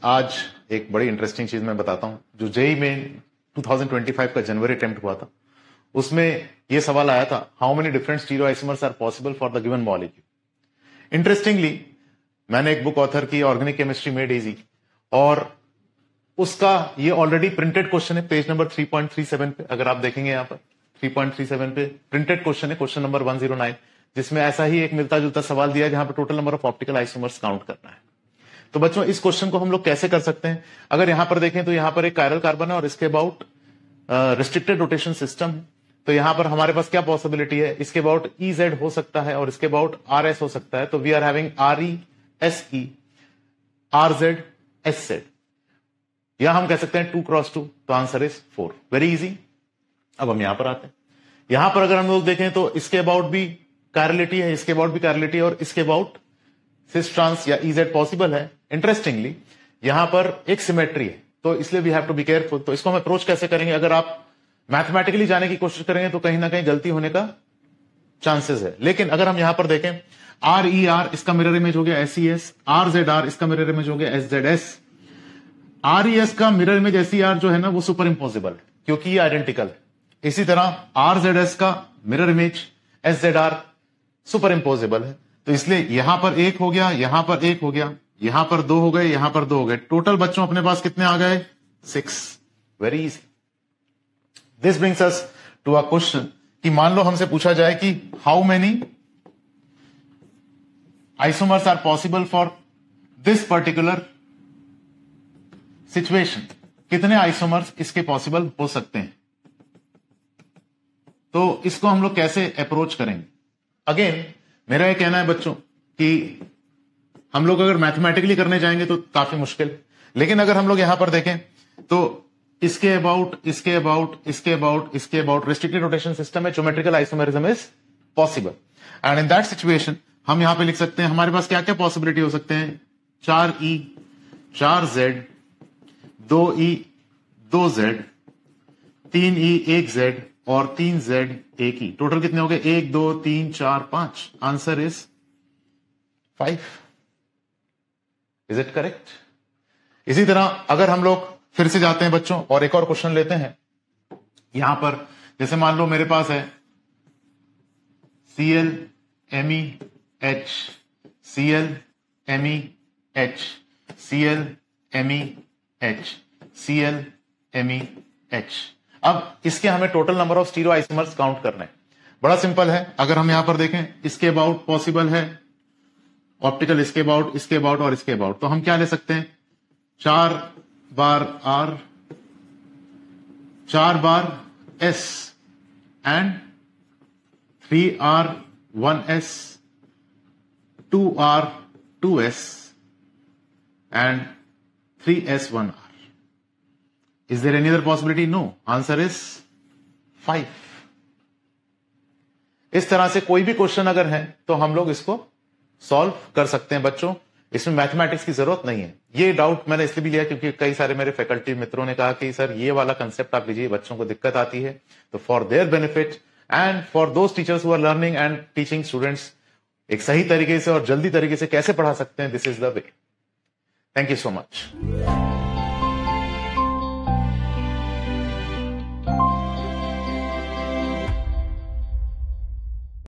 आज एक बड़ी इंटरेस्टिंग चीज मैं बताता हूं। जो जेई में 2025 का जनवरी अटेम्प्ट हुआ था, उसमें यह सवाल आया था, how many different stereoisomers are possible for the given molecule. Interestingly मैंने एक बुक ऑथर की, ऑर्गेनिक केमिस्ट्री मेड इजी, और उसका ये ऑलरेडी प्रिंटेड क्वेश्चन है पेज नंबर 3.37 पे। अगर आप देखेंगे यहां पर 3.37 पे प्रिंटेड क्वेश्चन है, क्वेश्चन नंबर 109, जिसमें ऐसा ही एक मिलता जुलता सवाल दिया है जहां पर total number of optical isomers count करना है। तो बच्चों, इस क्वेश्चन को हम लोग कैसे कर सकते हैं? अगर यहां पर देखें तो यहां पर एक कायरल कार्बन है और इसके अबाउट रिस्ट्रिक्टेड रोटेशन सिस्टम है। तो यहां पर हमारे पास क्या पॉसिबिलिटी है? इसके अबाउट EZ हो सकता है और इसके अबाउट RS हो सकता है। तो we are having RE SE RZ SZ, या हम कह सकते हैं 2 क्रॉस 2। तो आंसर इज 4। Very easy. अब हम यहां पर आते हैं। यहां पर अगर हम लोग देखें तो इसके अबाउट भी कायरलिटी है, इसके अबाउट भी कायरलिटी है, और इसके अबाउट सिस ट्रांस या EZ पॉसिबल है। इंटरेस्टिंगली यहां पर एक सिमेट्री है, तो इसलिए we have to be careful. तो इसको हम अप्रोच कैसे करेंगे? अगर आप मैथमेटिकली जाने की कोशिश करेंगे तो कहीं ना कहीं गलती होने का चांसेस है। लेकिन अगर हम यहां पर देखें, RER इसका मिरर इमेज हो गया SES, RZR इसका मिरर इमेज हो गया SZS, RES का मिरर इमेज SER जो है ना वो सुपर इंपोजिबल है क्योंकि ये आइडेंटिकल है। इसी तरह RZS का मिरर इमेज SZR सुपर इंपोजिबल है। तो इसलिए यहां पर एक हो गया, यहां पर एक हो गया, यहां पर 2 हो गए, यहां पर 2 हो गए। टोटल बच्चों अपने पास कितने आ गए? 6। Very easy. This brings us to a question कि मान लो हमसे पूछा जाए कि how many isomers are possible for this particular situation. कितने आइसोमर्स इसके पॉसिबल हो सकते हैं? तो इसको हम लोग कैसे अप्रोच करेंगे? अगेन मेरा यह कहना है बच्चों कि हम लोग अगर मैथमेटिकली करने जाएंगे तो काफी मुश्किल, लेकिन अगर हम लोग यहां पर देखें तो इसके अबाउट, इसके अबाउट, इसके अबाउट, इसके अबाउट रिस्ट्रिक्टेड रोटेशन सिस्टम है, geometrical isomerism is possible. And in that situation हम यहां पे लिख सकते हैं हमारे पास क्या क्या पॉसिबिलिटी हो सकते हैं? 4E 4Z 2E 2Z 3E 1Z और 3Z 1E। टोटल कितने हो गए? 1 2 3 4 5। Answer is 5। Is it correct? इसी तरह अगर हम लोग फिर से जाते हैं बच्चों और एक और क्वेश्चन लेते हैं, यहां पर जैसे मान लो मेरे पास है Cl MEH Cl MEH Cl MEH Cl MEH। अब इसके हमें total number of stereo isomers count करना है। बड़ा सिंपल है। अगर हम यहां पर देखें, इसके अबाउट पॉसिबल है ऑप्टिकल, इसके अबाउट, इसके अबाउट और इसके अबाउट। तो हम क्या ले सकते हैं? 4 बार R 4 bar S and 3R 1S 2R 2S and 3S 1R. Is there any other possibility? No. Answer is 5. इस तरह से कोई भी क्वेश्चन अगर है तो हम लोग इसको सॉल्व कर सकते हैं बच्चों। इसमें मैथमेटिक्स की जरूरत नहीं है। ये डाउट मैंने इसलिए भी लिया क्योंकि कई सारे मेरे फैकल्टी मित्रों ने कहा कि सर ये वाला कंसेप्ट आप लीजिए, बच्चों को दिक्कत आती है। तो for their benefit and for those teachers who are learning and teaching students, एक सही तरीके से और जल्दी तरीके से कैसे पढ़ा सकते हैं, this is the way. Thank you so much.